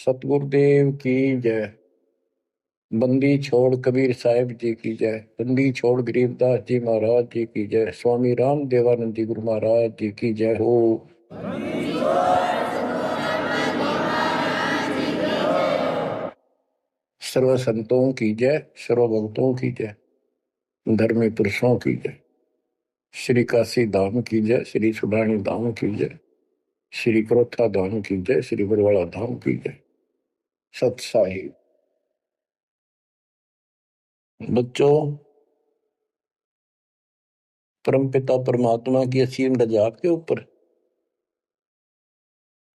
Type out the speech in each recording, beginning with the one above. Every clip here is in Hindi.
सतगुरुदेव की जय। बंदी छोड़ कबीर साहिब जी की जय। बंदी छोड़ गरीबदास जी महाराज जी की जय। स्वामी राम देवानंद जी गुरु महाराज जी की जय हो। सर्व संतों की जय, सर्व भक्तों की जय, धर्मी पुरुषों की जय। श्री काशी धाम की जय, श्री सुडानी धाम की जय, श्री क्रोथा धाम की जय, श्री बरवाड़ा धाम की जय। सत साहिब। बच्चों, परमपिता परमात्मा की असीम रजा के ऊपर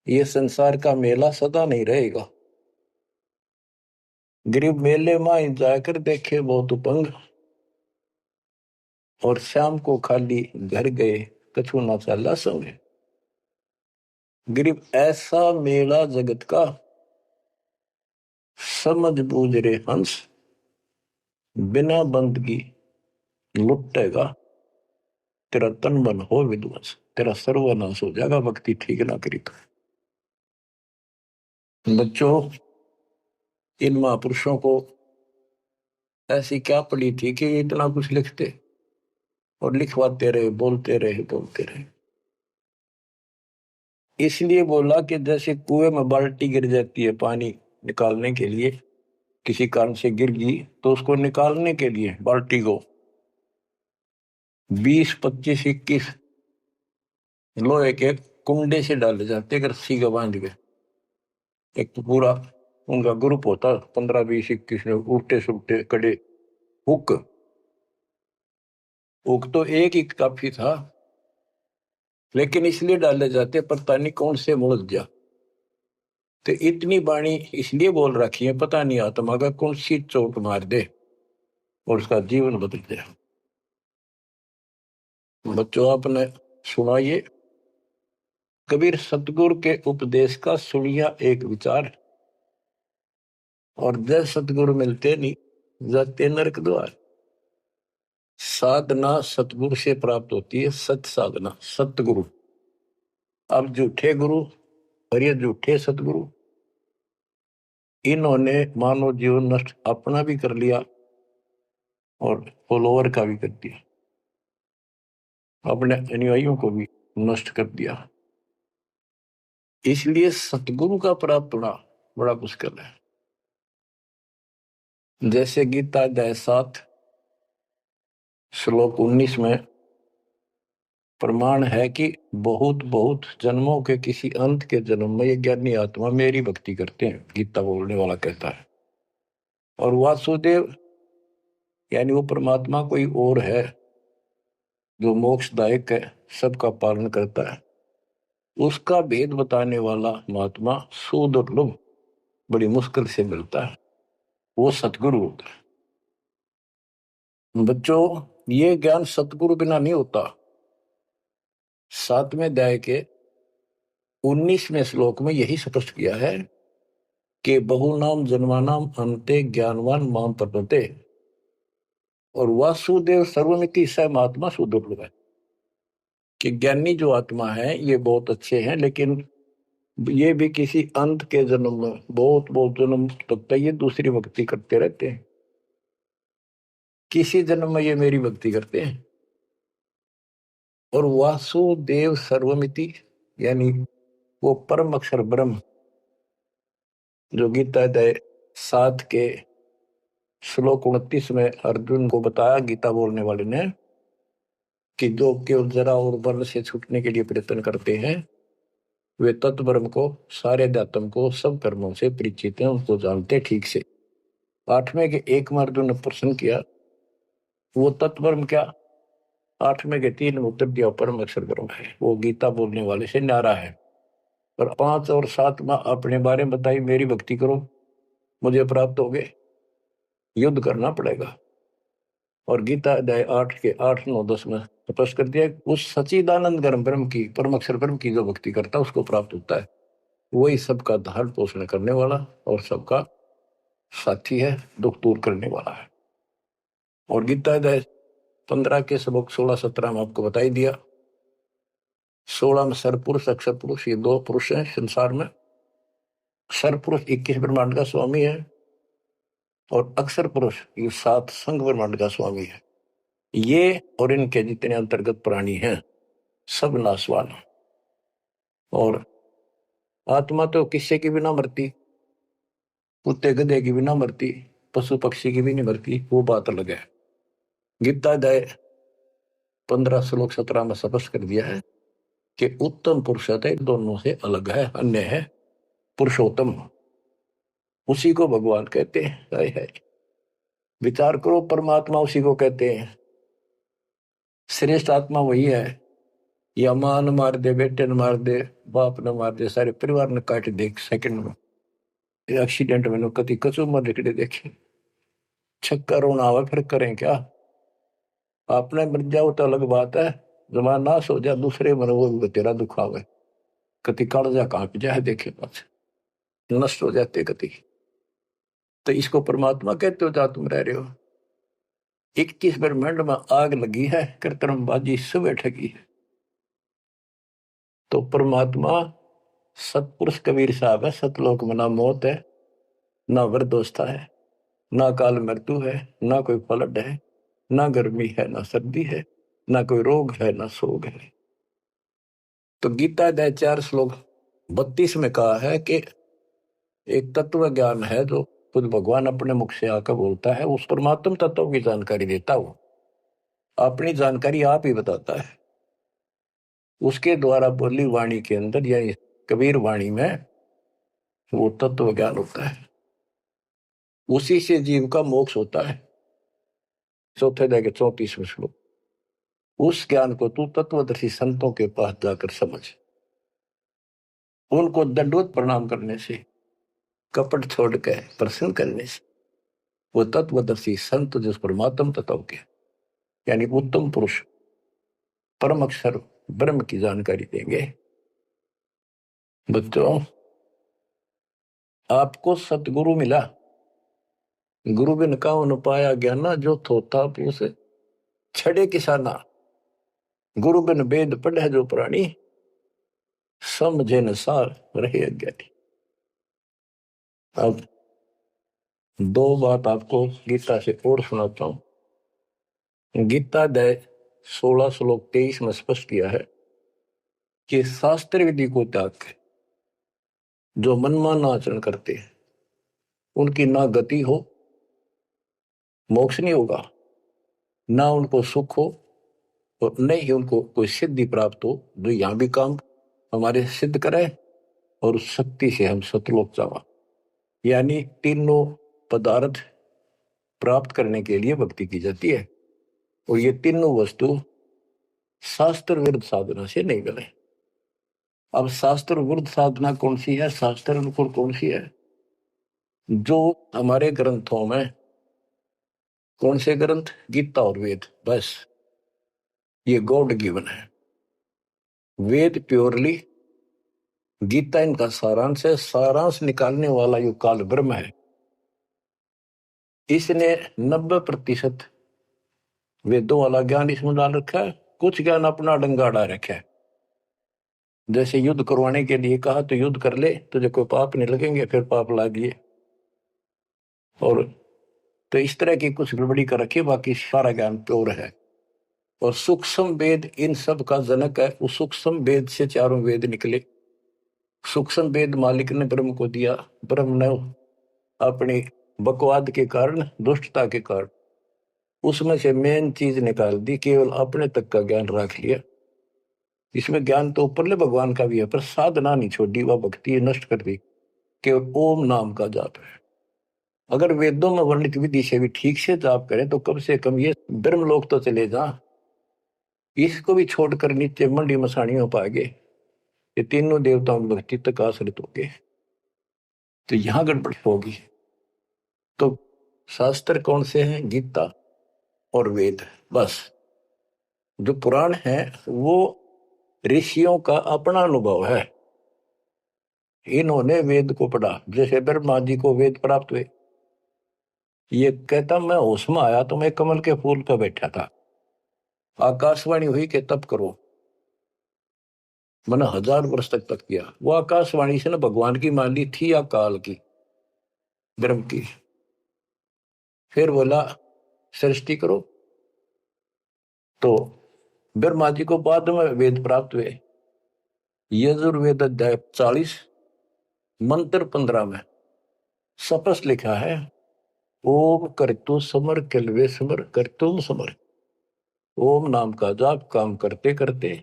ये संसार का मेला सदा नहीं रहेगा। गरीब मेले में जाकर देखे बहुत उपंग, और शाम को खाली घर गए कछु ना चाला संगे। गरीब ऐसा मेला जगत का, समझ बूझ रे हंस, बिना बंदगी लुटेगा तेरा तन मन हो विध्वंस, तेरा सर्वनाश हो जाएगा भक्ति ठीक ना करी तो। बच्चों, इन महापुरुषों को ऐसी क्या पड़ी थी कि इतना कुछ लिखते और लिखवाते रहे, बोलते रहे बोलते रहे। इसलिए बोला कि जैसे कुएं में बाल्टी गिर जाती है पानी निकालने के लिए, किसी कारण से गिर गई तो उसको निकालने के लिए बाल्टी को 20, 25, 21 लोहे के कुंडे से डाले जाते रस्सी का बांध के। एक तो पूरा उनका ग्रुप होता 15, 20, 21 लोग, उल्टे सुलटे कड़े हुक। हुक तो एक ही काफी था, लेकिन इसलिए डाले जाते पता नहीं कौन से मुड़ जा। तो इतनी बाणी इसलिए बोल रखी है, पता नहीं आत्मा का कौन सी चोट मार दे और उसका जीवन बदल जाए। बच्चों, आपने सुना ये कबीर सतगुरु के उपदेश का सुनिया एक विचार, और जय सतगुरु मिलते नहीं जाते नरक द्वार। साधना सतगुरु से प्राप्त होती है, सत साधना सतगुरु। अब झूठे गुरु और ये झूठे सतगुरु, इन्होंने मानव जीवन नष्ट अपना भी कर लिया और फॉलोअर का भी कर दिया, अपने अनुयायियों को भी नष्ट कर दिया। इसलिए सतगुरु का प्राप्त होना बड़ा मुश्किल है। जैसे गीता अध्याय 7 श्लोक 19 में प्रमाण है कि बहुत बहुत जन्मों के किसी अंत के जन्म में ये ज्ञानी आत्मा मेरी भक्ति करते हैं, गीता बोलने वाला कहता है। और वासुदेव यानी वो परमात्मा कोई और है जो मोक्षदायक है, सबका पालन करता है। उसका भेद बताने वाला महात्मा सुदुर्लभ, बड़ी मुश्किल से मिलता है, वो सतगुरु होता है। बच्चों, ये ज्ञान सतगुरु बिना नहीं होता। 7वें अध्याय के 19वें श्लोक में यही स्पष्ट किया है कि बहुनाम जन्मानाम अंते ज्ञानवान माम प्रपते, और वासुदेव सर्वमिति स महात्मा सुदुर्लभ है। कि ज्ञानी जो आत्मा है ये बहुत अच्छे हैं, लेकिन ये भी किसी अंत के जन्म में बहुत बहुत जन्म तक ये दूसरी भक्ति करते रहते हैं। किसी जन्म में ये मेरी भक्ति करते हैं। और वासुदेव सर्वमिति यानी वो परम अक्षर ब्रह्म, जो गीता अध्याय 7 के श्लोक 29 में अर्जुन को बताया गीता बोलने वाले ने, कि जो केवल जरा और बल से छूटने के लिए प्रयत्न करते हैं, वे तत्ब्रह्म को, सारे अध्यात्म को, सब कर्मों से परिचित हैं, उनको जानते ठीक से। 8वें के 1 में अर्जुन ने प्रश्न किया, वो तत्ब्रह्म क्या? 8वें के 3 में उत्तर दिया, परम अक्षर ब्रह्म है। वो गीता बोलने वाले से न्यारा है। और 5 और 7 में अपने बारे में बताई, मेरी भक्ति करो मुझे प्राप्त हो गए, युद्ध करना पड़ेगा। और गीता अध्याय 8 के 8, 9, 10 में स्पष्ट कर दिया, उस सच्चिदानंद ब्रह्म की, परम अक्षर ब्रह्म की जो भक्ति करता है उसको प्राप्त होता है। वही सबका धारण पोषण करने वाला और सबका साथी है, दुख दूर करने वाला है। और गीता अध्याय 15 के श्लोक 16, 17 में आपको बताई दिया। 16 में सरपुरुष, अक्षर पुरुष, ये 2 पुरुष हैं संसार में। सरपुरुष 21 ब्रह्मांड का स्वामी है और अक्षर पुरुष ये 7 संघ ब्रह्मांड का स्वामी है। ये और इनके जितने अंतर्गत प्राणी हैं सब नाशवान। और आत्मा तो किसी की भी ना मरती, कुत्ते गधे की भी ना मरती, पशु पक्षी की भी नहीं मरती, वो बात अलग है। गीता अध्याय 15 श्लोक 17 में स्पष्ट कर दिया है कि उत्तम पुरुष है दोनों से अलग है, अन्य है पुरुषोत्तम। उसी को भगवान कहते हैं। हाय हाय, विचार करो, परमात्मा उसी को कहते हैं। श्रेष्ठ आत्मा वही है। या मां न मार दे, बेटे न मार दे, बाप न मार दे, सारे परिवार ने काट दे सेकंड में। एक्सीडेंट में कति कचू मर निकले देखे, छक्का रोना आवे फिर करें क्या। आपने मर जाओ तो अलग बात है, जमाना नाश हो जाए दूसरे मन वो भी तेरा दुख आवे, कति कालजा कांप जाए देखे पास नष्ट हो जाते कति। तो इसको परमात्मा कहते हो जहां तुम रह रहे हो। 21 ब्रह्मांड में आग लगी है, कृत्रिमबाजी सब ठगी है। तो परमात्मा सतपुरुष कबीर साहब है। सतलोक में ना मौत है, ना वृद्धोस्था है, ना काल मृत्यु है, ना कोई फ्लड है, ना गर्मी है, ना सर्दी है, ना कोई रोग है, ना शोक है। तो गीता अध्याय 4 श्लोक 32 में कहा है कि एक तत्व ज्ञान है जो खुद भगवान अपने मुख से आकर बोलता है, उस परमात्म तत्व की जानकारी देता हो, अपनी जानकारी आप ही बताता है। उसके द्वारा बोली वाणी के अंदर यानी कबीर वाणी में वो तत्व ज्ञान होता है। उसी से जीव का मोक्ष होता है। चौथे अध्याय के 34वें श्लोक। उस ज्ञान को तू तत्वदर्शी संतों के पास जाकर समझ, उनको दंडवत प्रणाम करने से, कपट छोड़ के प्रसन्न करने से वो तत्वदर्शी संत जिस परमात्म तत्व के यानी उत्तम पुरुष परम अक्षर ब्रह्म की जानकारी देंगे। बच्चों, आपको सतगुरु मिला, गुरु बिन काहू न पाया ज्ञाना, जो थोथा पूस छड़े किसाना, गुरु बिन वेद पढ़े जो प्राणी, समझे न सार रहे अज्ञानी। अब दो बात आपको गीता से और सुनाता हूं। गीता अध्याय 16 श्लोक 23 में स्पष्ट किया है कि शास्त्र विधि को त्याग के जो मनमान आचरण करते हैं उनकी ना गति हो, मोक्ष नहीं होगा, ना उनको सुख हो और न ही उनको कोई सिद्धि प्राप्त हो जो यहां भी काम हमारे सिद्ध करे और उस शक्ति से हम सतलोक जावा। यानी तीनों पदार्थ प्राप्त करने के लिए भक्ति की जाती है और ये तीनों वस्तु शास्त्र विरुद्ध साधना से नहीं मिले। अब शास्त्र विरुद्ध साधना कौन सी है, शास्त्र अनुकूल कौन सी है? जो हमारे ग्रंथों में, कौन से ग्रंथ? गीता और वेद, बस ये गॉड गिवन है। वेद प्योरली, गीता इनका सारांश है। सारांश निकालने वाला यो काल ब्रह्म है। इसने 90% वेदों वाला ज्ञान इसमें डाल रखा है, कुछ ज्ञान अपना डंगाड़ा रखा है। जैसे युद्ध करवाने के लिए कहा तो युद्ध कर ले, तुझे कोई पाप नहीं लगेंगे, फिर पाप लागिए। और तो इस तरह की कुछ गड़बड़ी कर रखी, बाकी सारा ज्ञान प्योर है। और सूक्ष्म वेद इन सब का जनक है। उस सूक्ष्म वेद से चारों वेद निकले। सूक्ष्म वेद मालिक ने ब्रह्म को दिया, ब्रह्म ने अपनी बकवाद के कारण, दुष्टता के कारण उसमें से मेन चीज निकाल दी, केवल अपने तक का ज्ञान रख लिया। इसमें ज्ञान तो ऊपरले भगवान का भी है, पर साधना नहीं छोड़ी, वह भक्ति नष्ट कर दी। केवल ओम नाम का जाप है। अगर वेदों में वर्णित विधि से भी ठीक से जाप करें तो कम से कम ये ब्रह्मलोक तो चले जा। इसको भी छोड़कर नीचे मंडी मसाणियों पाएंगे, ये तीनों देवताओं की भक्ति तक आश्रित होंगे, तो यहां गड़बड़ होगी। तो शास्त्र कौन से हैं? गीता और वेद, बस। जो पुराण है वो ऋषियों का अपना अनुभव है। इन्होंने वेद को पढ़ा, जैसे ब्रह्मा जी को वेद प्राप्त हुए। ये कहता मैं होश में आया तो मैं कमल के फूल पर बैठा था, आकाशवाणी हुई कि तप करो। मैंने 1000 वर्ष तक किया। वो आकाशवाणी से ना भगवान की मान ली थी या काल की, ब्रह्म की। फिर बोला सृष्टि करो। तो ब्रह्मा जी को बाद में वेद प्राप्त हुए। यजुर्वेद अध्याय 40 मंत्र 15 में स्पष्ट लिखा है, ओम करतु समर किलवे समर करतुम समर। ओम नाम का जाप काम करते करते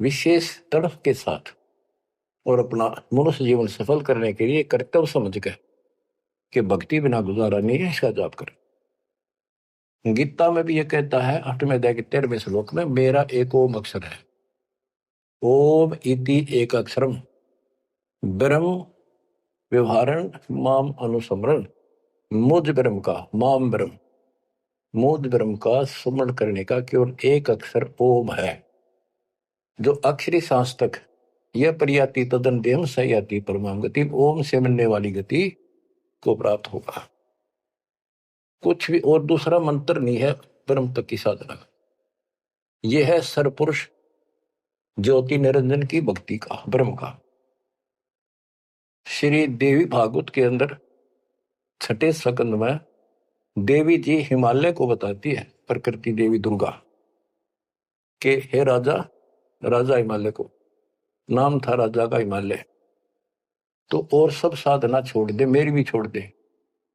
विशेष तड़फ के साथ और अपना मनुष्य जीवन सफल करने के लिए कर्तव्य समझ कर कि भक्ति बिना गुजारा नहीं है, इसका जाप करें। गीता में भी यह कहता है 8वें अध्याय के 13वें श्लोक में, मेरा एक ओम अक्षर है। ओम इति एक अक्षरम ब्रह्म व्यवहारण माम अनुसमरण। मुझ ब्रह्म का, माम ब्रह्म, मुझ ब्रह्म का स्मरण करने का केवल एक अक्षर ओम है। जो अक्षरी सांस तक यह प्रयाति तदन देम सयाति परमाम गति, ओम से मिलने वाली गति को प्राप्त होगा। कुछ भी और दूसरा मंत्र नहीं है ब्रह्म तक की साधना। यह है सरपुरुष ज्योति निरंजन की भक्ति का, ब्रह्म का। श्री देवी भागवत के अंदर 6ठे स्कंद में देवी जी हिमालय को बताती है, प्रकृति देवी दुर्गा के, हे राजा, राजा हिमालय को नाम था राजा का हिमालय, तो और सब साधना छोड़ दे, मेरी भी छोड़ दे,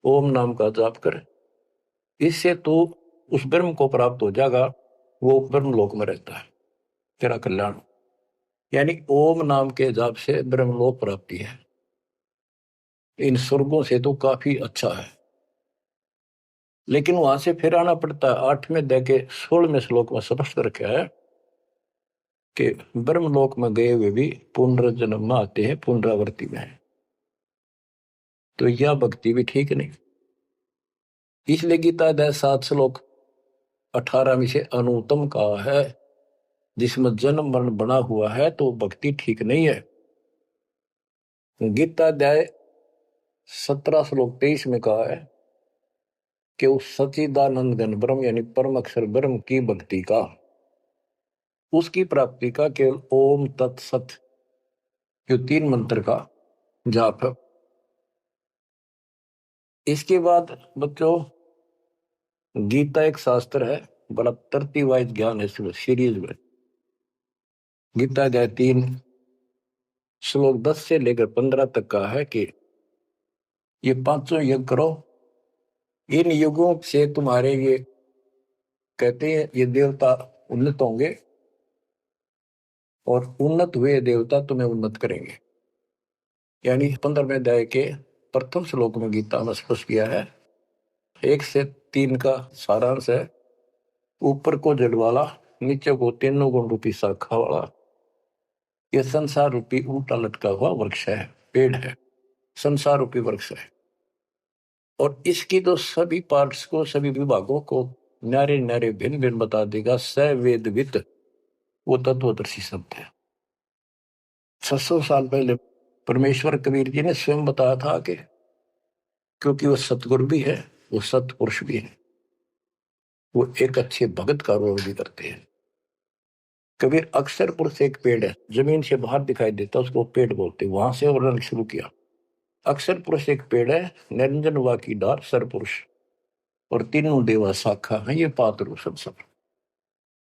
ओम नाम का जाप कर, इससे तो उस ब्रह्म को प्राप्त हो जाएगा। वो ब्रह्म लोक में रहता है, तेरा कल्याण। यानी ओम नाम के जाप से ब्रह्मलोक प्राप्ति है। इन स्वर्गों से तो काफी अच्छा है, लेकिन वहां से फिर आना पड़ता है। 8वें अध्याय के 16वें श्लोक में स्पष्ट रखा है कि ब्रह्मलोक में गए हुए भी पुनर्जन्म में आते हैं, पुनरावृत्ति में है। तो यह भक्ति भी ठीक नहीं। इसलिए गीता अध्याय 7 श्लोक 18 में से अनुत्तम कहा है, जिसमें जन्म मरण बना हुआ है, तो भक्ति ठीक नहीं है। गीता अध्याय 17 श्लोक 23 में कहा है कि उस सच्चिदानंद घन ब्रह्म यानी परम अक्षर ब्रह्म की भक्ति का, उसकी प्राप्ति का केवल ओम तत्सत जो 3 मंत्र का जाप है। इसके बाद बच्चों गीता एक शास्त्र है, बड़ा तरती वाइज ज्ञान है सीरीज में। गीता अध्याय 3 श्लोक 10 से लेकर 15 तक का है कि ये 5 यज्ञ करो, इन युगों से तुम्हारे ये कहते हैं ये देवता उन्नत होंगे और उन्नत हुए देवता तुम्हें उन्नत करेंगे। यानी 15वें अध्याय के प्रथम श्लोक में गीता में स्पष्ट किया है। 1 से 3 का सारांश है, ऊपर को जड़ वाला, नीचे को तीनों गुण रूपी शाखा वाला, यह संसार रूपी उल्टा लटका हुआ वृक्ष है, पेड़ है, संसार रूपी वृक्ष है। और इसकी तो सभी पार्ट्स को, सभी विभागों को न्यारे न्यारे भिन्न भिन्न बता देगा सवेदवित, वो तत्वदर्शी शब्द है। 600 साल पहले परमेश्वर कबीर जी ने स्वयं बताया था कि क्योंकि वो सतगुरु भी है, वो सतपुरुष भी है, वो एक अच्छे भगत का रोल भी करते हैं। कबीर अक्षर पुरुष एक पेड़ है, जमीन से बाहर दिखाई देता, उसको पेड़ बोलते, वहां से वर्णन शुरू किया। अक्षर पुरुष एक पेड़ है, निरंजन वा की डार सरपुरुष, और तीनों देवा शाखा है, ये पात्र सब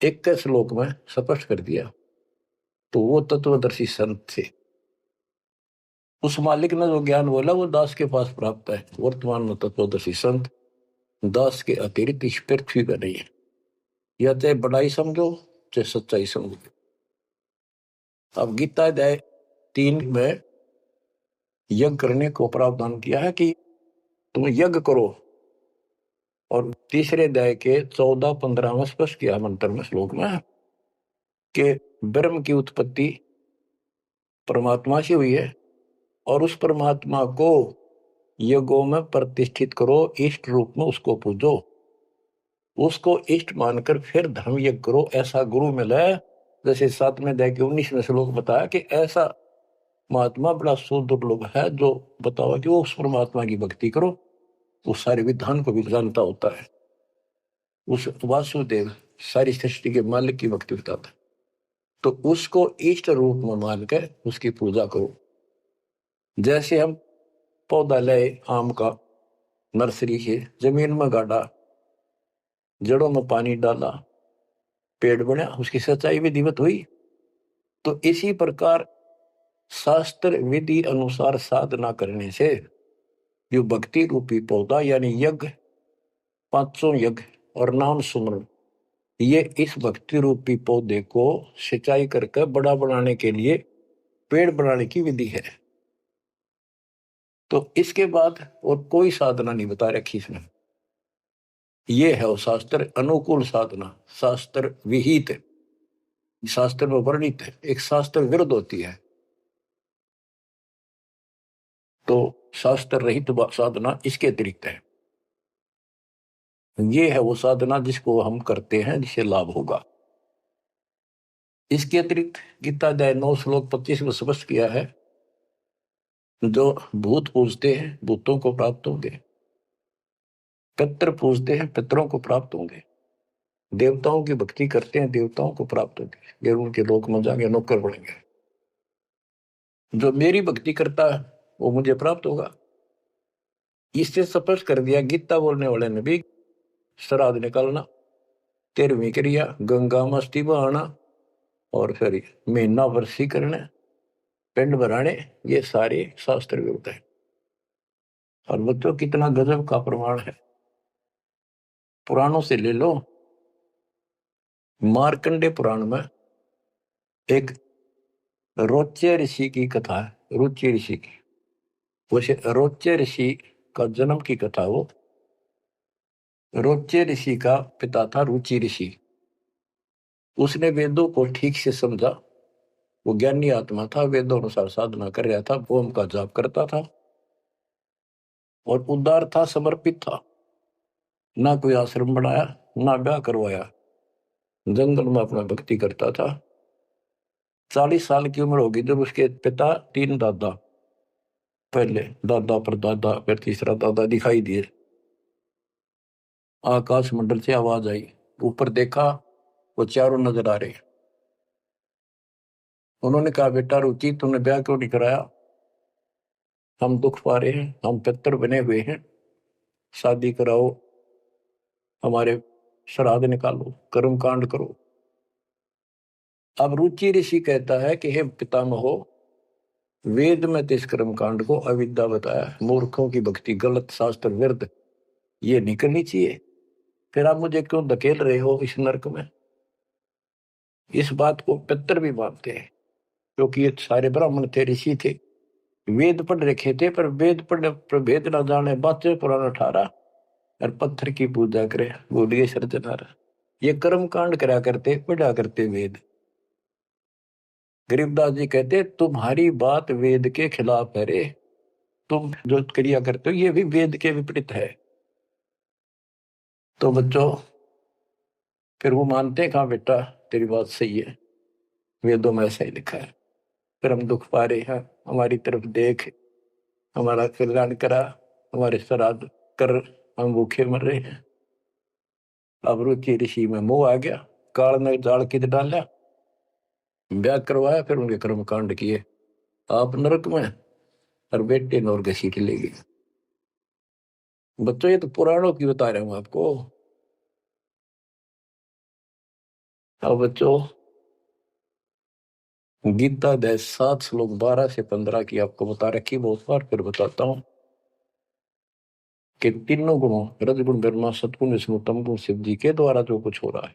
21 श्लोक में स्पष्ट कर दिया। तो वो तत्वदर्शी संत थे, उस मालिक ने जो ज्ञान बोला वो दास के पास प्राप्त है। वर्तमान में तत्वदर्शी संत दास के अतिरिक्त इस पृथ्वी पर नहीं है, या चाहे बड़ाई समझो चाहे सच्चाई समझो। अब गीता अध्याय 3 में यज्ञ करने को प्रावधान किया है कि तुम यज्ञ करो, और तीसरे अध्याय के 14-15 में स्पष्ट किया मंत्र में, श्लोक में, कि ब्रह्म की उत्पत्ति परमात्मा से हुई है, और उस परमात्मा को यज्ञों में प्रतिष्ठित करो, इष्ट रूप में उसको पूजो, उसको इष्ट मानकर फिर धर्म यज्ञ करो। ऐसा गुरु मिला, जैसे 7वें अध्याय के 19वें श्लोक बताया कि ऐसा महात्मा बड़ा सुदुर्लभ है जो बताओ कि वो उस परमात्मा की भक्ति करो, वो सारे विधान को भी जानता होता है, उस वासुदेव सारी सृष्टि के मालिक की भक्ति बताता है। तो उसको इष्ट रूप में मानकर उसकी पूजा करो। जैसे हम पौधा लाए आम का नर्सरी से, जमीन में गाड़ा, जड़ों में पानी डाला, पेड़ बना, उसकी सच्चाई विधिवत हुई। तो इसी प्रकार शास्त्र विधि अनुसार साधना करने से जो भक्ति रूपी पौधा यानी यज्ञ, पांचों यज्ञ और नाम सुमरण, ये इस भक्ति रूपी पौधे को सिंचाई करके बड़ा बनाने के लिए पेड़ बनाने की विधि है। तो इसके बाद और कोई साधना नहीं बता रखी इसमें। ये है वो शास्त्र अनुकूल साधना, शास्त्र विहित, शास्त्र में वर्णित है, एक शास्त्र विरुद्ध होती है। तो शास्त्र रहित साधना इसके अतिरिक्त है। ये है वो साधना जिसको हम करते हैं, जिससे लाभ होगा। इसके अतिरिक्त गीता अध्याय 9 श्लोक 25 में स्पष्ट किया है, जो भूत पूजते हैं भूतों को प्राप्त होंगे, पितृ पूजते हैं पितरों को प्राप्त होंगे, देवताओं की भक्ति करते हैं देवताओं को प्राप्त होंगे, ये उनके लोक में जाएंगे, नौकर बनेंगे। जो मेरी भक्ति करता है वो मुझे प्राप्त होगा। इससे स्पष्ट कर दिया गीता बोलने वाले ने भी, श्राद्ध निकालना, 13वीं क्रिया गंगा मस्ती बहाना, और फिर महीना वर्षी करना, पिंड भराने, ये सारे शास्त्र विरुद्ध है। और बच्चों कितना गजब का प्रमाण है, पुराणों से ले लो। मार्कंडे पुराण में एक रोच्य ऋषि की कथा है, रुचि ऋषि की। वैसे रोच्य ऋषि का जन्म की कथा वो, रोच्य ऋषि का पिता था रुचि ऋषि। उसने वेदों को ठीक से समझा, वो ज्ञानी आत्मा था, वेदों अनुसार साधना कर रहा था, ओम का जाप करता था और उदार था, समर्पित था। ना कोई आश्रम बनाया, ना ब्याह करवाया, जंगल में अपना भक्ति करता था। 40 साल की उम्र होगी जब उसके पिता, 3 दादा, पहले दादा पर दादा, फिर तीसरा दादा दिखाई दिए। आकाश मंडल से आवाज आई, ऊपर देखा, वो चारों नजर आ रहे। उन्होंने कहा, बेटा रुचि तुमने ब्याह क्यों नहीं कराया? हम दुख पा रहे हैं, हम पितर बने हुए हैं, शादी कराओ, हमारे श्राद्ध निकालो, कर्म कांड करो। अब रुचि ऋषि कहता है कि हे पितामहो, वेद में तो इस कर्म कांड को अविद्या बताया, मूर्खों की भक्ति, गलत, शास्त्र विरुद्ध, ये नहीं करनी चाहिए। फिर आप मुझे क्यों धकेल रहे हो इस नरक में? इस बात को पितर भी मानते हैं, क्योंकि ये सारे ब्राह्मण थे, ऋषि थे, वेद पढ़ रखे थे, पर वेद पढ़ प्रभेद ना जाने, बातें पुराना ठारा और पत्थर की पूजा करे, बोलिए सर्जनारा। ये कर्म कांड करा करते, पढ़ा करते वेद। गरीबदास जी कहते, तुम्हारी बात वेद के खिलाफ है रे, तुम जो क्रिया करते हो ये भी वेद के विपरीत है। तो बच्चों, फिर वो मानते हैं, कहा बेटा तेरी बात सही है, वेदों में ऐसा ही लिखा है, फिर हम दुख पा रहे हैं, हमारी तरफ देख, हमारा कल्याण करा, हमारे श्राद्ध कर, हम भूखे मर रहे हैं। अब रुचि ऋषि में मोह आ गया, काल ने जाल किद डाला, ब्याह करवाया, फिर उनके कर्म कांड किए, आप नरक में और बेटे नौर घसीट ले गए। बच्चों ये तो पुराणों की बता रहा हूं आपको। अब बच्चों, गीता अध्याय 7 श्लोक 12 से 15 की आपको बता रखी बहुत बार, फिर बताता हूं कि तीनों गुणों, रजगुण ब्रह्मा, सतगुण विष्णु, तमगुण शिव जी के द्वारा जो कुछ हो रहा है।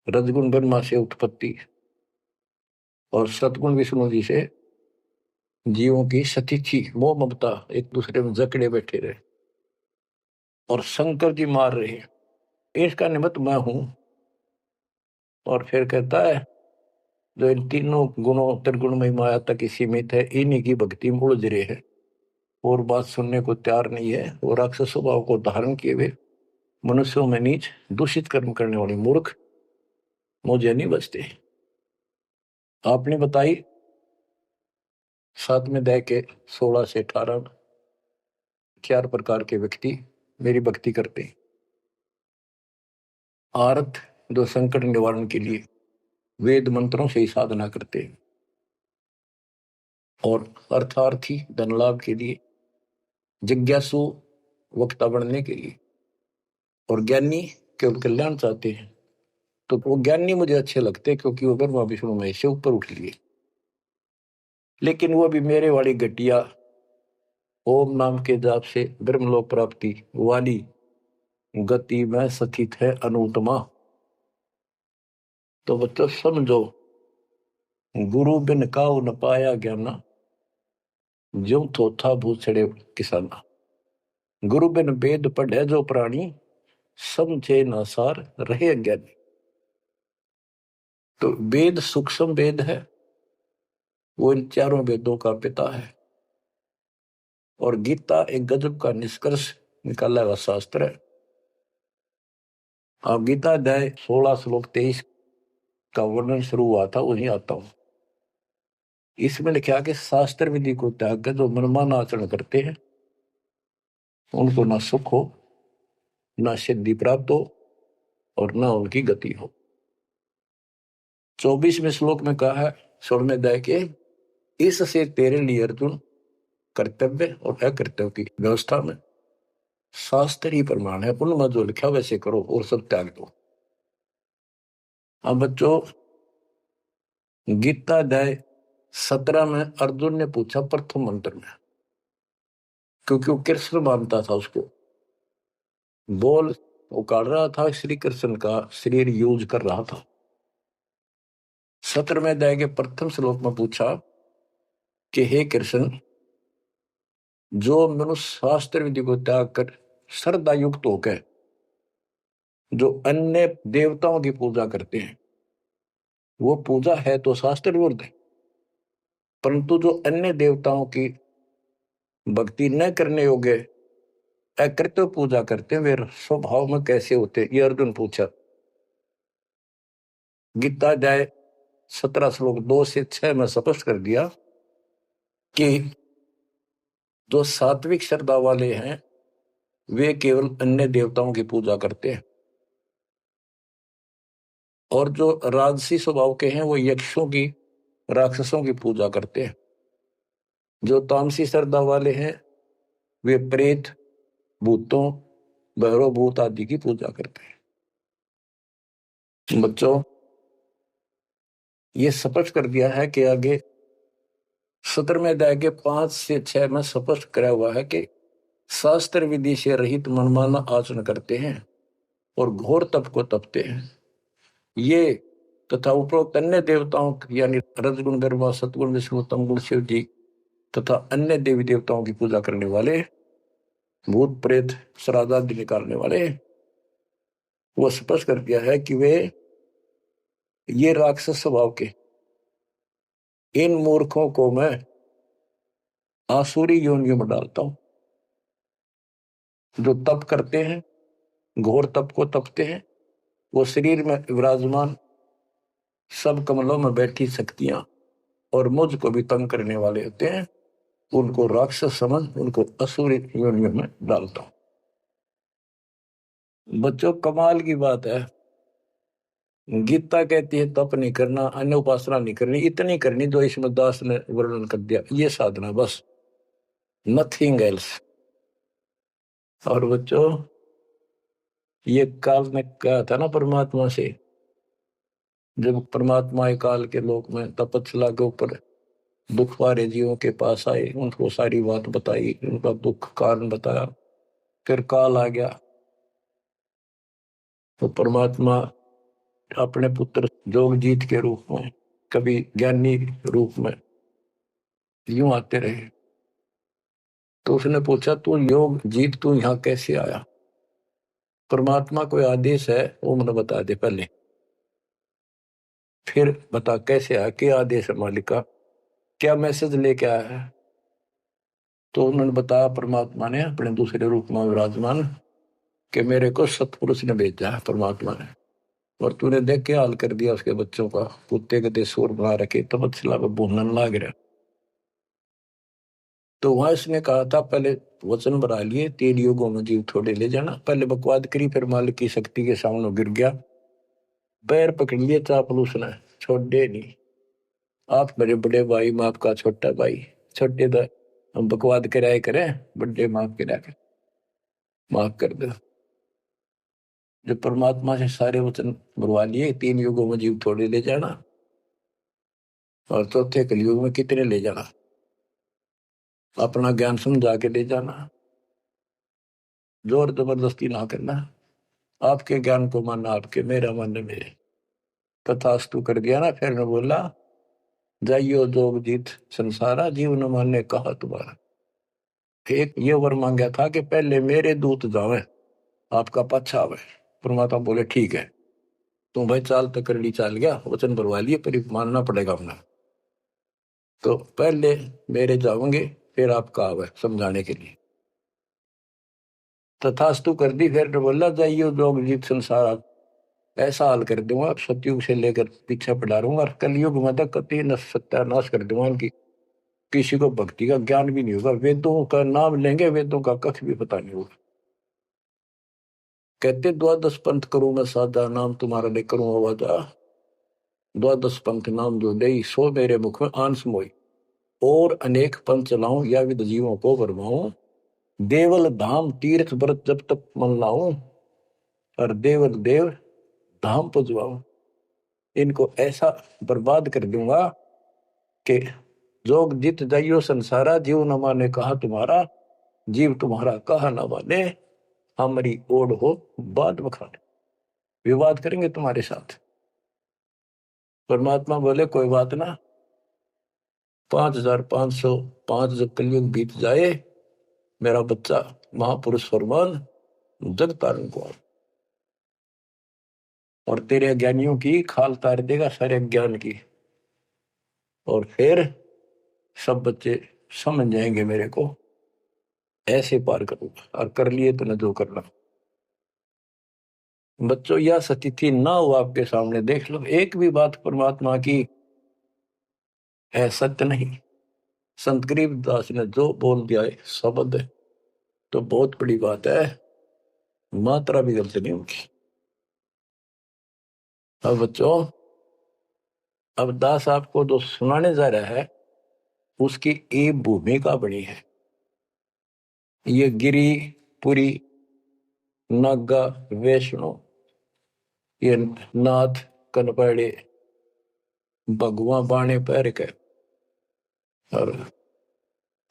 रजगुण ब्रह्मा से उत्पत्ति और सतगुण विष्णु जी से जीवों की सतिथि, मोह ममता, एक दूसरे में जकड़े बैठे रहे, और शंकर जी मार रहे हैं, इसका निमित्त मैं हूं। और फिर कहता है, जो इन तीनों गुणों त्रिगुणमय माया तक ही सीमित है, इन्हीं की भक्ति में उलझ रहे हैं, और बात सुनने को तैयार नहीं है। वो राक्षस स्वभाव को धारण किए हुए मनुष्यों में नीच, दूषित कर्म करने वाले मूर्ख मुझे नहीं बचते। आपने बताई 7वें अध्याय के 16 से 18 4 प्रकार के व्यक्ति मेरी भक्ति करते हैं। आर्त, जो संकट निवारण के लिए, वेद मंत्रों से ही साधना करते हैं, और अर्थार्थी धन लाभ के लिए, जिज्ञासु वक्ता बनने के लिए, और ज्ञानी केवल कल्याण चाहते हैं। तो वो ज्ञानी मुझे अच्छे लगते हैं क्योंकि वो ब्रह्मा विष्णु महेश से ऊपर उठ लिए। लेकिन वो भी मेरे वाली घटिया ओम नाम के जाप से ब्रह्मलोक प्राप्ति वाली गति में स्थित है अनुत्तमा। तो बच्चों समझो, गुरु बिन काऊ न पाया ज्ञाना, ज्यों थोथा भूसड़े किसाना। गुरु बिन वेद पढ़े जो प्राणी, समझे न सार रहे अज्ञानी। तो वेद सूक्ष्म वेद है, वो इन चारों वेदों का पिता है। और गीता एक गजब का निष्कर्ष निकाला हुआ शास्त्र है। अब गीता अध्याय 16 श्लोक 23 का वर्णन शुरू हुआ था, वहीं आता हूं। इसमें लिखा कि शास्त्र विधि को त्याग कर जो मनमाना आचरण करते हैं, उनको ना सुख हो, ना सिद्धि प्राप्त हो, और ना उनकी गति हो। 24वें श्लोक में कहा है 16वें अध्याय के, इससे तेरे लिए अर्जुन कर्तव्य और अकर्तव्य की व्यवस्था में शास्त्र ही प्रमाण है। उनमें जो लिखा वैसे करो और सब त्याग दो। अब बच्चों, गीता अध्याय 17 में अर्जुन ने पूछा प्रथम मंत्र में, क्योंकि वो कृष्ण मानता था उसको, बोल उकाड़ रहा था, श्री कृष्ण का शरीर यूज कर रहा था। 17वें अध्याय के प्रथम श्लोक में पूछा कि हे कृष्ण, जो मनुष्य शास्त्र विधि को त्याग कर श्रद्धा युक्त होकर जो अन्य देवताओं की पूजा करते हैं, वो पूजा है तो शास्त्र विरुद्ध है। परंतु जो अन्य देवताओं की भक्ति न करने योग्य अकृत्य पूजा करते हैं, वे स्वभाव में कैसे होते हैं, ये अर्जुन पूछा। गीता अध्याय 17 श्लोक 2 से 6 में स्पष्ट कर दिया कि जो सात्विक श्रद्धा वाले हैं, वे केवल अन्य देवताओं की पूजा करते हैं, और जो राजसी स्वभाव के हैं, वो यक्षों की, राक्षसों की पूजा करते हैं। जो तामसी श्रद्धा वाले हैं, वे प्रेत, भूतों, भैरव भूत आदि की पूजा करते हैं। बच्चों, ये स्पष्ट कर दिया है कि आगे 17वें अध्याय के 5 से 6 में स्पष्ट करा हुआ है कि शास्त्र विधि से रहित मनमाना आचरण करते हैं और घोर तप को तपते हैं, ये तथा उपरोक्त अन्य देवताओं यानी रजगुण, ब्रह्मा, सतगुण, विष्णु, तमगुण, शिव जी तथा अन्य देवी देवताओं की पूजा करने वाले, भूत प्रेत, श्राद्ध आदि निकालने वाले, वो स्पष्ट कर दिया है कि वे ये राक्षस स्वभाव के इन मूर्खों को मैं आसुरी योनियों में डालता हूं। जो तप करते हैं, घोर तप को तपते हैं, वो शरीर में विराजमान सब कमलों में बैठी शक्तियां और मुझको भी तंग करने वाले होते हैं, उनको राक्षस समझ उनको असुरी योनियों में डालता हूं। बच्चों, कमाल की बात है, गीता कहती है तप नहीं करना, अन्य उपासना नहीं करनी, इतनी करनी जो इसमें दास ने वर्णन कर दिया, ये साधना बस, नथिंग एल्स। और बच्चों, ये काल ने कहा था ना परमात्मा से, जब परमात्मा काल के लोक में तपस्या के ऊपर दुख वाले जीवों के पास आए, उनको सारी बात बताई, उनका दुख कारण बताया, फिर काल आ गया, तो परमात्मा अपने पुत्र जोगजीत के रूप में, कभी ज्ञानी रूप में यूं आते रहे। तो उसने पूछा, तू योग जीत, तू यहां कैसे आया? परमात्मा कोई आदेश है वो मुझे बता दे पहले, फिर बता कैसे आया, क्या आदेश है मालिक का, क्या मैसेज लेके आया है? तो उन्होंने बताया परमात्मा ने अपने दूसरे रूप में विराजमान कि मेरे को सतपुरुष ने भेजा है परमात्मा ने, और तूने देख के हाल कर दिया उसके बच्चों का, कुत्ते के देशोर बना रखे, तपस्या में भूनन लाग रहा। तो वहां इसने कहा था पहले वचन बना लिए, 3 युगों में जीव थोड़े ले जाना, पहले बकवाद करी, फिर मालिक की शक्ति के सामने गिर गया, पैर पकड़ लिए चापलूस ने, छोड़े नहीं। आप मेरे बड़े भाई, मैं आपका छोटा भाई। छोटे तो हम बकवाद कराए करें, बड़े माफ करा कर, माफ कर दो। जो परमात्मा से सारे वचन बुलवा लिए, 3 युगों में जीव थोड़े ले जाना, और चौथे कलयुग में कितने ले जाना। अपना ज्ञान समझा के ले जाना, जोर जबरदस्ती ना करना। आपके ज्ञान को मानना आपके, मेरा मानना मेरे। तथास्तु कर दिया ना। फिर ने बोला, जाइयो जोग जीत संसारा, जीव न माने कहा तुम्हारा। एक ये वर मांगा था कि पहले मेरे दूत जावे, आपका पच्छा आवे। परमात्मा बोले ठीक है, तुम भाई चाल तक कर ली, चाल गया, वचन भरवा लिए, पर मानना पड़ेगा अपना। तो पहले मेरे जाओगे, फिर आपका आवे समझाने के लिए। तथास्तु कर दी। फिर ने बोला, जाइयो जोग जीत संसारा, ऐसा हाल कर दूंगा सतयुग से लेकर पीछे पड़ा रहूंगा, और कलयुग में तक कति सत्यानाश कर दूंगा इनकी। किसी को भक्ति का ज्ञान भी नहीं होगा, वेदों का नाम लेंगे, वेदों का कख भी पता नहीं होगा। कहते द्वादश पंथ करूं मैं साधा, नाम तुम्हारा ले करूं आवाजा। द्वादश पंथ नाम जो दे, सो मेरे मुख में आंस मोई। और अनेक पंथ चलाऊं, या विद जीवों को भरमाऊं। देवल धाम तीर्थ व्रत जब तक मन लाऊं, और देवल देव धाम पुजवाऊं। इनको ऐसा बर्बाद कर दूंगा कि जोग जित जाइयो संसारा, जीव न माने कहा तुम्हारा। जीव तुम्हारा कहा न माने, हमारी ओढ़ हो बात बखाने। विवाद करेंगे तुम्हारे साथ। परमात्मा बोले कोई बात ना, 5505 जब कलयुग बीत जाए, मेरा बच्चा महापुरुष फरमान जग तारण को, और तेरे अज्ञानियों की खाल तार देगा, सारे ज्ञान की। और फिर सब बच्चे समझ जाएंगे मेरे को, ऐसे पार करूंगा। और कर लिए तो न जो करना। बच्चों, यह स्थिति ना हो आपके सामने, देख लो एक भी बात परमात्मा की है सत्य नहीं। संत गरीबदास ने जो बोल दिया है शब्द है, तो बहुत बड़ी बात है, मात्रा भी गलत नहीं उनकी। अब बच्चों, अब दास आपको जो सुनाने जा रहा है, उसकी एक भूमिका बनी है। ये गिरी पुरी नागा वैष्णो, ये नाथ कनपड़े भगवा बाणे पैर के, और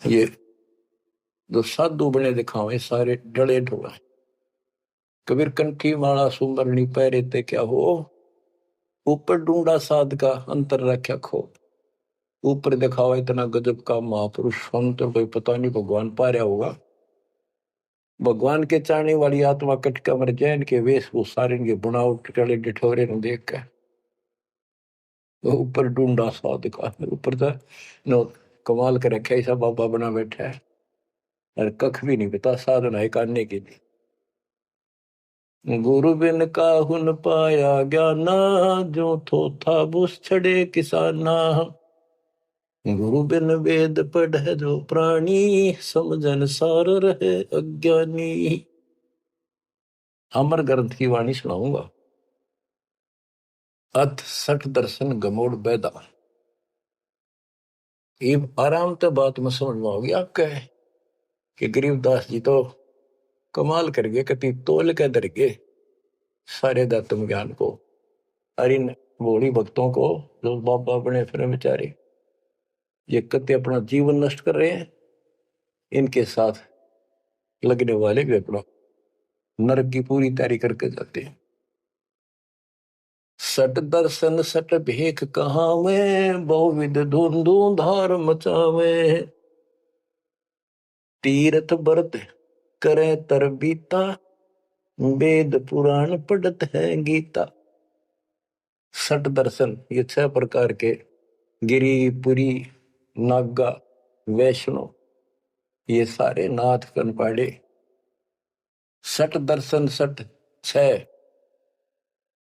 ये जो साधु बने दिखावे सारे डले ढोला। कबीर कंठी माला सुमरनी पैरे ते क्या हो, ऊपर ढूंढा साध का अंतर रख्या खो। ऊपर दिखावा इतना गजब का महापुरुष, हम तो कोई पता नहीं भगवान पा रहा होगा। भगवान के चाहने वाली आत्मा कटका मर जाए, इनके वेशभूषा इनके बुनावट टले डिठोरे न देख के। तो ऊपर ढूंढा साध का, ऊपर तो नो कमाल कर रखे, ऐसा बाबा बना बैठा है, और कख भी नहीं पता साधना है करने के लिए। गुरु बिन काहुन पाया ज्ञाना, जो थो था बुस छड़े किसाना। गुरु बिन वेद पढ़े जो प्राणी, समझन सार रहे अज्ञानी। अमर ग्रंथ की वाणी सुनाऊंगा। अथ सठ दर्शन गमोड़ बैदा। ये आराम तो बात में समझ में होगी आपके, कि गरीबदास जी तो कमाल कर गए, कति तोल के दर गए सारे दातम ज्ञान को। और इन भोली भक्तों को जो बाबा बने फिर बेचारे, ये कति अपना जीवन नष्ट कर रहे हैं, इनके साथ लगने वाले भी अपना नरक की पूरी तैयारी करके जाते हैं। सट दर्शन सट भेख कहावे, बहुविध धुंधु धार मचावे। तीर्थ व्रत करे तर बीता, वेद पुराण पढ़त है गीता। सट दर्शन, ये 6 प्रकार के, गिरी पुरी नागा वैष्णो, ये सारे नाथ कनपाड़े। सट दर्शन सट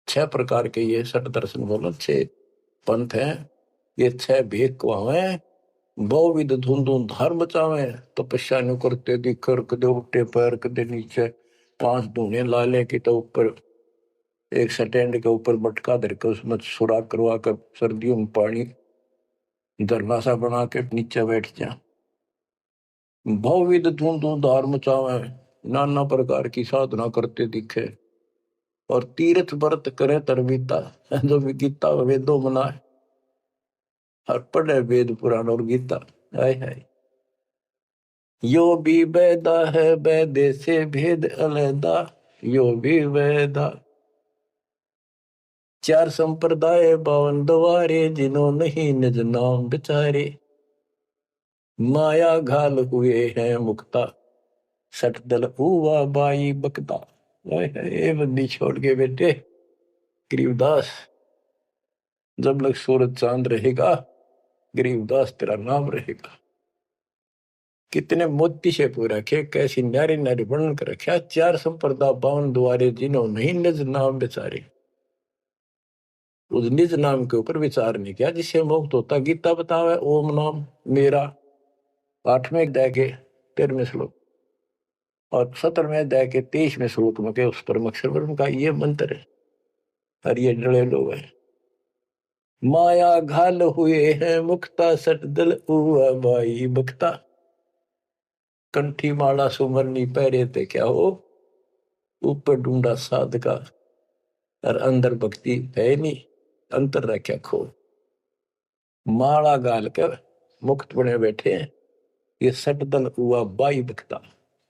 6 प्रकार के, ये सट दर्शन बोलो 6 पंथ हैं। ये 6 भेद कुआवे, बहुविध धुंधु धर्म चावे। तपस्या नु करते दिखर, कदे उल्टे पैर कदे नीचे, 5 धूने लाले की तो ऊपर एक स्टैंड के ऊपर मटका धर के उसमें सुराख करवा कर सर्दियों में पानी धरना सा बना के नीचे बैठ जा। बहुविध धुंधार मचावे, नाना प्रकार की साधना करते दिखे और तीर्थ व्रत करे तरबीता। जो भी गीता वेदों मनाए और पढ़े वेद पुराण और गीता। हाय हाय, यो भी वेदा है वेदे से भेद अलैदा, यो भी वेदा। चार संप्रदाय 52 द्वारे, जिन्हों नहीं निज नाम बिचारे। माया घाल हुए हैं मुक्ता, सठ दल हुआ बाई बकता। ये बंदी छोड़ के बेटे गरीबदास, जब लग सूरज चांद रहेगा गरीबदास तेरा नाम रहेगा। कितने मोती से पूरा रखे, कैसी नारी नारी वर्णन कर रखा। चार संप्रदाय 52 द्वारे, जिन्हों नहीं निज नाम बेचारे। उस निज नाम के ऊपर विचार नहीं किया जिससे मुक्त होता। गीता बतावे ओम नाम मेरा 8वें अध्याय के 13वें श्लोक और 17वें अध्याय के 23वें श्लोक में के उस परम अक्षर ब्रह्म का ये मंत्र है। और ये डरे लोग हैं। माया घाल हुए हैं मुक्ता, सट दल हुआ बाई बक्ता। कंठी माला सुमरनी पहरे थे क्या हो, ऊपर ढूंढा साध का और अंदर भक्ति है नहीं, अंतर रखा खो। माला गाल कर मुक्त बने बैठे हैं, ये सट दल हुआ बाई बक्ता।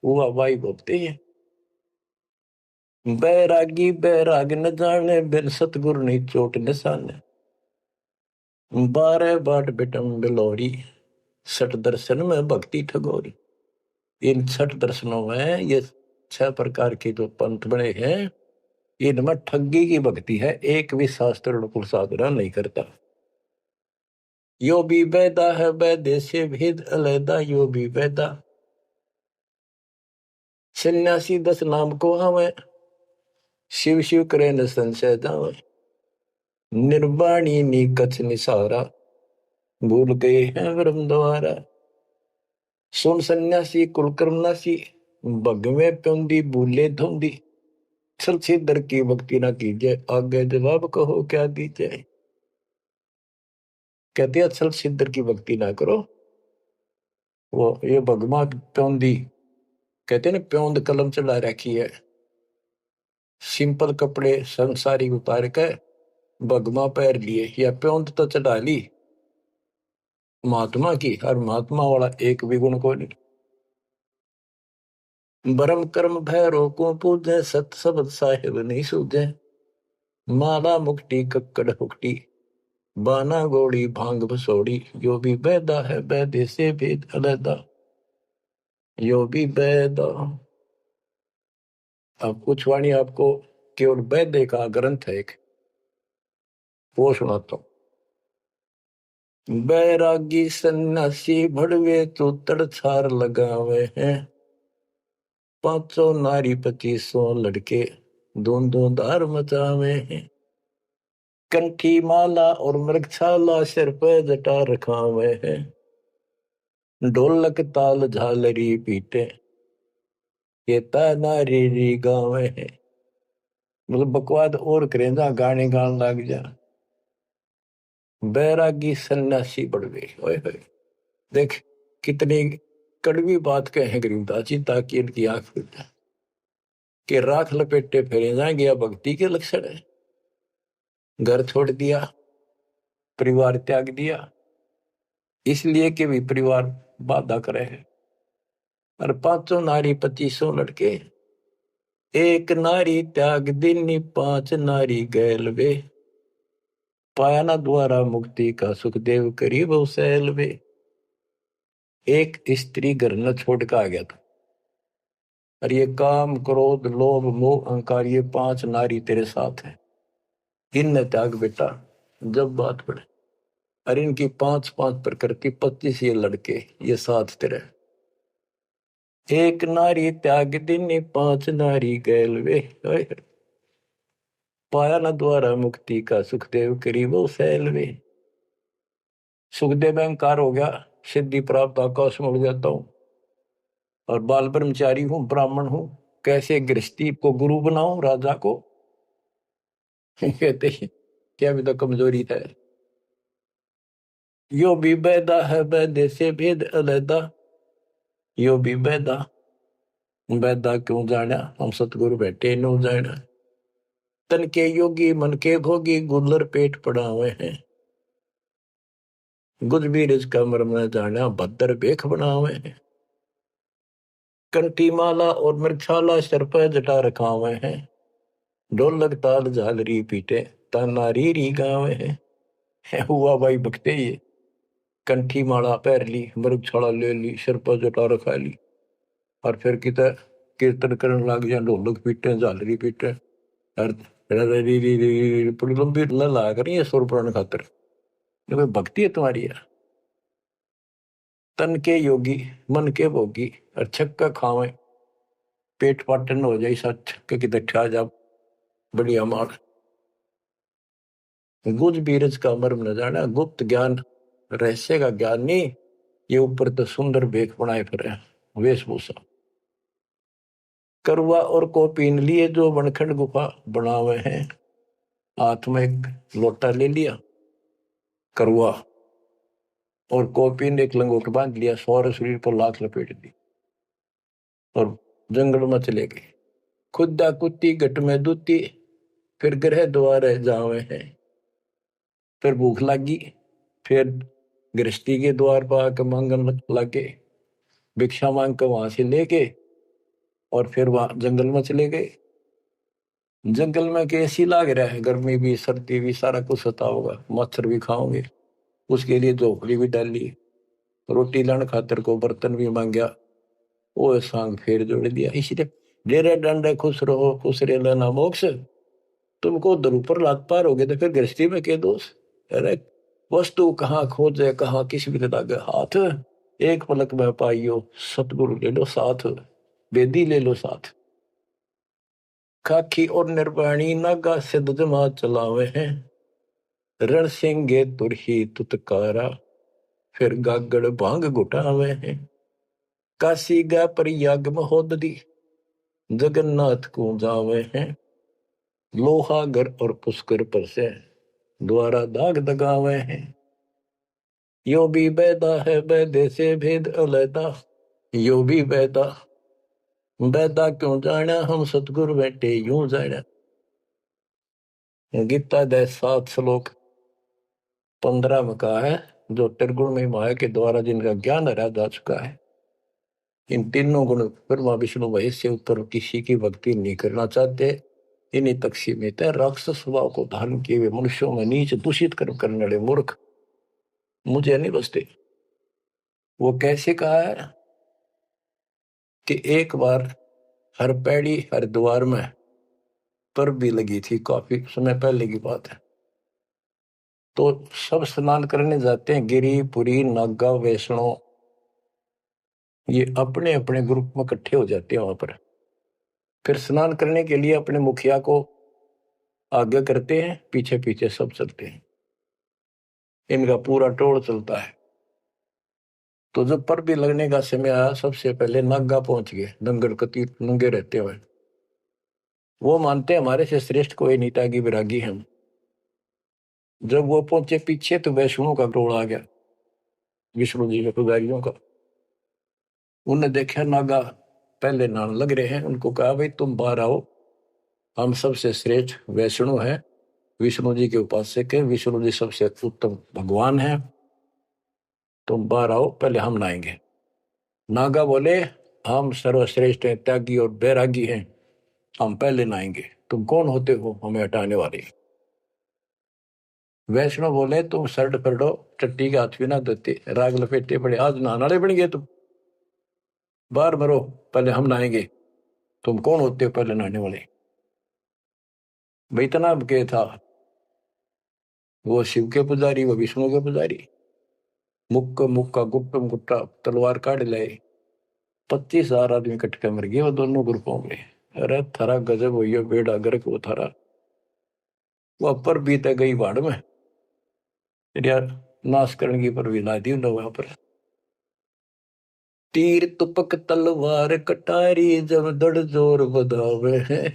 हुआ बाई बोलते हैं। बैरागी बैराग न जाने, बिन सतगुरु नहीं चोट निशाने। 12 बाट बिटम बिलोरी, सठ दर्शन में भक्ति ठगोरी। इन 6 दर्शनों में ये 6 प्रकार के जो पंथ बने हैं, इनमें ठगी की भक्ति है। एक भी शास्त्र अनुकूल साधना नहीं करता। यो भी वेदा है वैदे से भेद अलैदा, यो भी वेदा। सन्यासी 10 नाम को हमें, शिव शिव करे न संशय जावे। निर्वाणी नी कछ निसारा, भूल गए हैं ब्रह्म द्वारा। सुन सन्यासी कुलकर्मनासी, भगवे प्योंदी भूले धोंदी। छल छिदर की भक्ति ना कीजिए, आगे जवाब कहो क्या दीजिए। कहते हैं छल छिदर की भक्ति ना करो। वो ये भगवा प्योंदी कहते हैं ना, प्योंद कलम चला रखी है। सिंपल कपड़े संसारी उतार के भगवा पैर लिए या प्योंद तो चढ़ा ली महात्मा की, और महात्मा वाला एक भी गुण को नहीं। ब्रह्म कर्म भैरो को पूजे, सत शब्द साहिब नहीं सूझे। माला मुक्ति कक्कड़ हुक्टी, बाना गोड़ी भांग भसोड़ी। यो भी बैदा है बैदे से भेद अलैदा, यो भी बैदा। अब कुछ वाणी आपको केवल बैदे का ग्रंथ है एक, वो सुनाता हूं। बैरागी सन्यासी भड़वे तो तड़छार लगावे हैं। 500 नारी 2500 लड़के दोनों धार मचावे हैं। कंठी माला और मृगछाला सिर पे जटा रखावे हैं। ढोलक ताल झालरी पीटे, ये नारी री गावे हैं। मतलब बकवाद और करें जा, गाने गान लग जा। बैरागी सन्यासी बढ़वे, ओए होए देख कितनी कड़वी बात कहे गरीबदास जी, ताकि इनकी आंख खुल जाए कि राख लपेटे फेरे जाएंगे। या भक्ति के लक्षण है। घर छोड़ दिया, परिवार त्याग दिया, इसलिए कि भी परिवार बाधा करे है। और 500 नारी 2500 लड़के, एक नारी त्याग दिनी 5 नारी गैल वे। पाया ना द्वारा मुक्ति का सुखदेव करीब सैल वे। एक स्त्री घर न छोड़ के आ गया था, और ये काम क्रोध लोभ मोह अहंकार, ये 5 नारी तेरे साथ है, इन त्याग बेटा। जब बात पड़े, और इनकी 5-5 प्रकृति 25 ये लड़के, ये साथ तेरे। एक नारी त्याग दिनी 5 नारी गैल वे। पाया न द्वारा मुक्ति का सुखदेव करीब सैल वे। सुखदेव अहंकार हो गया, सिद्धि प्राप्त आकाश में उड़ जाता हूं, और बाल ब्रह्मचारी हूं, ब्राह्मण हूं। कैसे गृहस्थी को गुरु बनाऊं राजा को, कहते क्या भी तो कमजोरी है। यो भी बैदा है बैदे से भेद अलैदा, यो भी बैदा, बैदा क्यों जाना हम सतगुरु बैठे नो जाना। तन के योगी मन के भोगी गुल्लर पेट पड़ा हुए हैं, गुज भी रिज का मरम न जाना भद्र बेख बना हुए हैं। कंठी माला और मृक्षाला सर पर जटा रखा हुए हैं, ढोलक ताल झालरी पीटे ताना री गावे हैं। हुआ भाई भक्ते ये कंठी माला पहर ली, मृगछाला ले ली, सिर पर जटा रखा ली, और फिर किता कीर्तन करने लग गया, ढोलक पीटे झालरी पीटे और पूरी लंबी ला करी है सुर पुराण खातर। ये कोई भक्ति है तुम्हारी यार। तन के योगी मन के भोगी और छक्का खावे, पेट पाटन हो जाए सच के किधर ठा जा बढ़िया मार। गुज बीरज का मर्म न जाना, गुप्त ज्ञान रहस्य का ज्ञान नहीं, ये ऊपर तो सुंदर भेख बनाए फिर वेशभूषा। करवा और को पीन लिए जो वनखंड गुफा बना हुए हैं, हाथ में एक लोटा ले लिया करवा, और कोपीन एक लंगोट बांध लिया, सौर शरीर पर लाख लपेट दी और जंगल में चले गए। खुदा कुत्ती गट में दूती, फिर ग्रह द्वार जावे हैं। फिर भूख लगी, फिर गृहस्थी के द्वार पर आकर मांगन लगे, भिक्षा मांग कर वहां से लेके और फिर वहां जंगल में चले गए। जंगल में कैसी लाग रहा है, गर्मी भी सर्दी भी सारा कुछ होता होगा, मच्छर भी खाओगे, उसके लिए झोपड़ी भी डाली, रोटी लाने खातर को बर्तन भी मांगया, वो सांग फेर जोड़ दिया। इसलिए डेरे डंडे खुश रहो खुश रे लेना मोक्ष, तुमको दर ऊपर लात पार हो गए तो फिर गृहस्थी में क्या दोष। अरे वस्तु कहाँ खोजे कहाँ किस भी लागे हाथ, एक पलक में पाइयो सतगुरु ले लो साथ, बेदी ले लो साथ। खाकी और निर्वाणी नागा सिद्ध जमा चलावे हैं, रण सिंगे तुरही तुतकारा, फिर गागड़ भांग घुटावे हैं। काशी गा पर याग महोदरी, जगन्नाथ को जावे हैं। लोहागर और पुष्कर पर से द्वारा दाग दगावे हैं। यो भी बैदा है बैदे से भेद अलैदा, यो भी बैदा, बैदा क्यों जाना हम सतगुरु बैठे यूं जाना। गीता दे 7 श्लोक 15 में कहा है, जो त्रिगुण में माया के द्वारा जिनका ज्ञान हरा जा चुका है, इन तीनों गुण ब्रह्मा विष्णु महेश से उत्तर किसी की भक्ति नहीं करना चाहते, इन्हीं तक सीमित है। राक्षस स्वभाव को धारण किए हुए मनुष्यों में नीच दूषित कर्म करने वाले मूर्ख मुझे नहीं बसते। वो कैसे कहा है कि एक बार हर पैड़ी हर द्वार में पर भी लगी थी, काफी समय पहले की बात है। तो सब स्नान करने जाते हैं, गिरी पुरी नागा वैष्णो, ये अपने अपने ग्रुप में इकट्ठे हो जाते हैं वहां पर। फिर स्नान करने के लिए अपने मुखिया को आगे करते हैं, पीछे पीछे सब चलते हैं, इनका पूरा टोल चलता है। तो जब पर भी लगने का समय आया, सबसे पहले नागा पहुंच गए, दंगल कती नंगे रहते हुए। वो मानते हमारे से श्रेष्ठ कोई नीता की विरागी हम। जब वो पहुंचे पीछे तो वैष्णो का टोल आ गया, विष्णु जी के पुजारियों का। उन्हें देखा नागा पहले नान लग रहे हैं, उनको कहा भाई तुम बाहर आओ, हम सबसे श्रेष्ठ वैष्णु हैं, विष्णु जी के उपासक है, विष्णु जी सबसे उत्तम भगवान है, तुम बाहर आओ पहले हम नहाएंगे। नागा बोले हम सर्वश्रेष्ठ हैं, त्यागी और बैरागी हैं, हम पहले नहाएंगे, तुम कौन होते हो हमें हटाने वाले। वैष्णव बोले तुम शर्ट पकड़ो, टट्टी के हाथ भी ना धोते, राग लपेटे पड़े, आज नहाने वाले बन गए तुम, बाहर मरो पहले हम नहाएंगे, तुम कौन होते हो पहले नहाने वाले। भाई इतना के था, वो शिव के पुजारी वो विष्णु के पुजारी। मुक्का मुक्का गुप्त गुट्टा तलवार काट लाए, 25,000 आदमी इकट्ठे मर गए वो दोनों ग्रुपों में। अरे थारा गजब हुई बेड़ा गर्क वो थारा, वो अपर बीते गई बाढ़ में यार, नाश करने की पर विला दी उन्होंने वहां पर। तीर तुपक तलवार कटारी जब दड़ जोर बधावे हैं,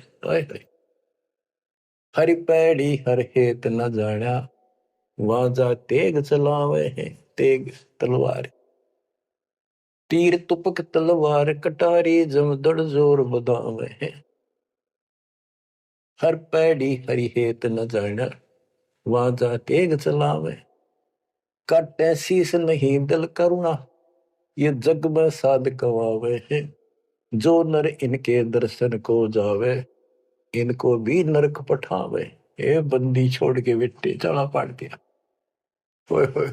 हर पैड़ी हर हेत न जाना, वाजा तेग चलावे है, तेग तलवार, तीर तुपक तलवार कटारी, जमदड़ जोर बदावे है। हर पैड़ी हरि हेत न जाना, वाजा तेग चलावे, काटे शीस नहीं दिल करुणा, ये जग में साध कवावे है। जो नर इनके दर्शन को जावे, इनको भी नरक पठावे। ए बंदी छोड़ के बेटे चला पाट दिया। ओए होए,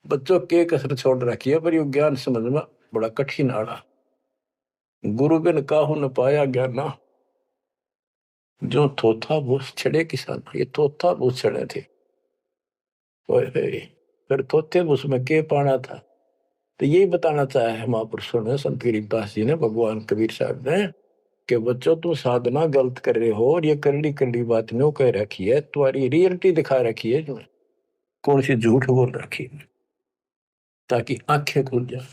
बच्चों के कसर छोड़ रखी है, पर यू ज्ञान समझ में बड़ा कठिन आड़ा। गुरु बिन काहू न पाया ज्ञाना, जो थोथा भूस छड़े किसान, ये थोथा भूस छड़े थे। ओए होए, फिर थोथे भूस में के पाना था। तो यही बताना चाहा है महापुरुषों ने, संत गरीबदास जी ने, भगवान कबीर साहब ने, कि बच्चों तुम साधना गलत कर रहे हो, और ये करड़ी करड़ी बात नो कह रखी है, तुम्हारी रियलिटी दिखा रखी है, जो कौन सी झूठ बोल रखी है, ताकि आंखें खुल जाए।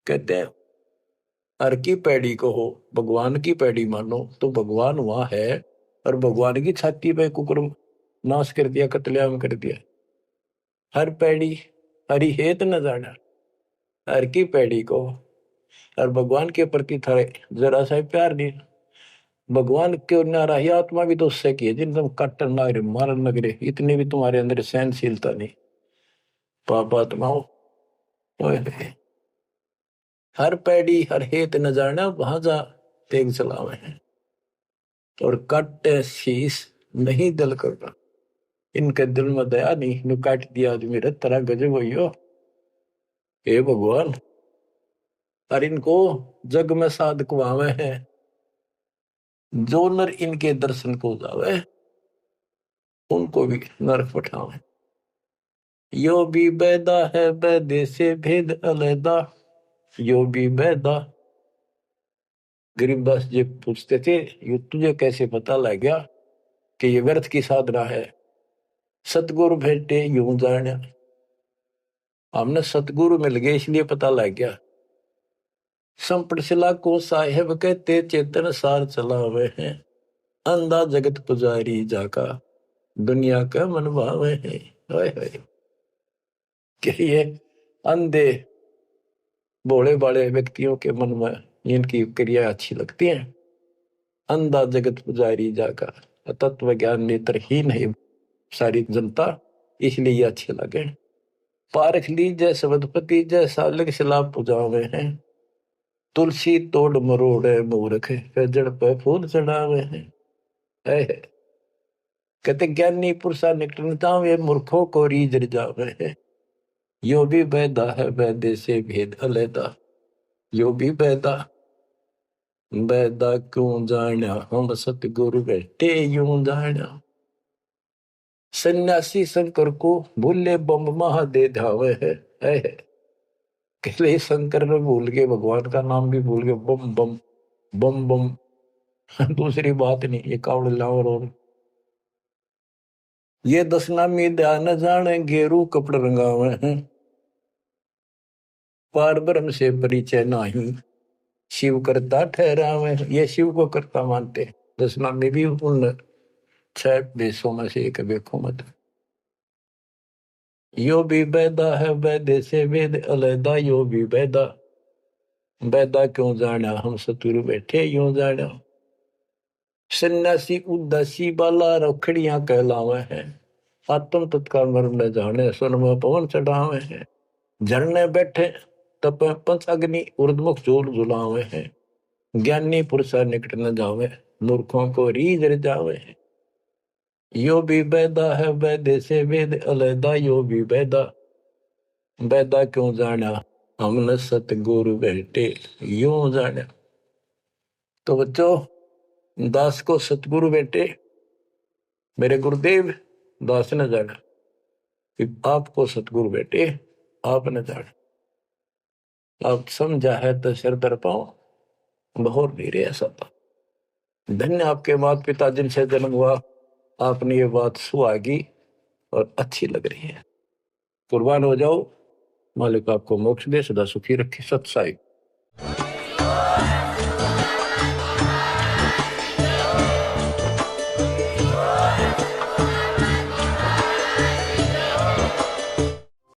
कहते हैं हर की पैड़ी को हो, भगवान की पैड़ी मानो तो भगवान वहां है, और भगवान की छाती पे कुकुर नाश कर दिया, कत्लेआम कर दिया। हर पैड़ी हरि हेत न जाना, हर की पैड़ी को, और भगवान के प्रति थारे जरा सा प्यार नहीं। भगवान के नाराही आत्मा भी तो उससे की है, जिन तुम काटन ना रहे, मारन लग रहे, इतनी भी तुम्हारे अंदर सहनशीलता नहीं। पाप आत्माओं, हर पैड़ी हर हेत न जाना, वहां जा तेग चलावे हैं, और काटे शीस नहीं दिल करना। इनके दिल में दया नहीं, नु काट दिया आदमी रे, तरह गजब हो। हे भगवान, और इनको जग में साध कुआवे हैं, जो नर इनके दर्शन को जावे, उनको भी नरक पठावे। यो भी बैदा है बैदे से भेद अलैदा, यो भी बैदा। गरीबदास जी पूछते थे, ये तुझे कैसे पता लग गया कि ये व्यर्थ की साधना है? सतगुरु भेटे यूं जाने, हमने सतगुरु मिल गए इसलिए पता लग गया। संपट सिला को साहेब कहते, चेतन सार चलावे हैं, अंधा जगत पुजारी जाका, दुनिया का मन भावे हैं। हाय हाय, कि ये अंधे भोले भाले व्यक्तियों के मन में इनकी क्रिया अच्छी लगती है। अंधा जगत पुजारी जाका, तत्व ज्ञान नेत्रहीन है सारी जनता, इसलिए ये अच्छे लगे। पारख लीजय सबदपति, जैसा लग सिला पुजावे हैं, तुलसी तोड़ मरोड़े मूर्ख, जड़ पे फूल चढ़ावे हैं। कहते ज्ञानी पुरुषा निकटता वे मूर्खों को रीझ जावे है। यो भी बैदा है बैदे से भेद अलैदा, यो भी बैदा, बैदा क्यों जाना, हम सतगुरु बैठे यूं जाना। सन्यासी शंकर को भूले बम महादे धावे है। कहले शंकर ने भूल के भगवान का नाम भी भूल के बम बम बम बम। दूसरी बात नहीं, ये कावड़ लावर। और ये दसनामी ध्यान जाने, गेरू कपड़ रंगावे हैं, पार ब्रह्म से परिचय नाही, शिव करता ठहरावे। ये शिव को करता मानते। दसनामी भी उन 6 देशों में से एक देखो मत। यो भी बैदा है बैदे से वेद अलैदा, यो भी बैदा, बैदा क्यों जाना, हम सतुरु बैठे यूं जाना। सन्यासी उदासी बाला रखड़ियां कहलावे हैं, आत्म तत्काल मर्म न जाने, सुन में पवन चढ़ावे हैं। झरने बैठे तप पंच अग्नि, ऊर्ध्वमुख झूल झुलावे हैं, ज्ञानी पुरुषा निकट न जावे, मूर्खों को रीझ जावे हैं। यो भी बैदा है बैदे से वेद अलैदा, यो भी बैदा, बैदा क्यों जाना, हमने सतगुरु बैठे यूं जाना। तो बच्चों, दास को सतगुरु बैठे मेरे गुरुदेव दास ने जाना, कि आपको सतगुरु बैठे आप न जाना। आप समझा है तो सिर दर पाओ, बहुत नहीं रे ऐसा था। धन्य आपके माता पिता जिनसे जन्म हुआ, आपने ये बात सुहागी और अच्छी लग रही है। कुर्बान हो जाओ, मालिक आपको मोक्ष दे, सदा सुखी रखे। सत साई।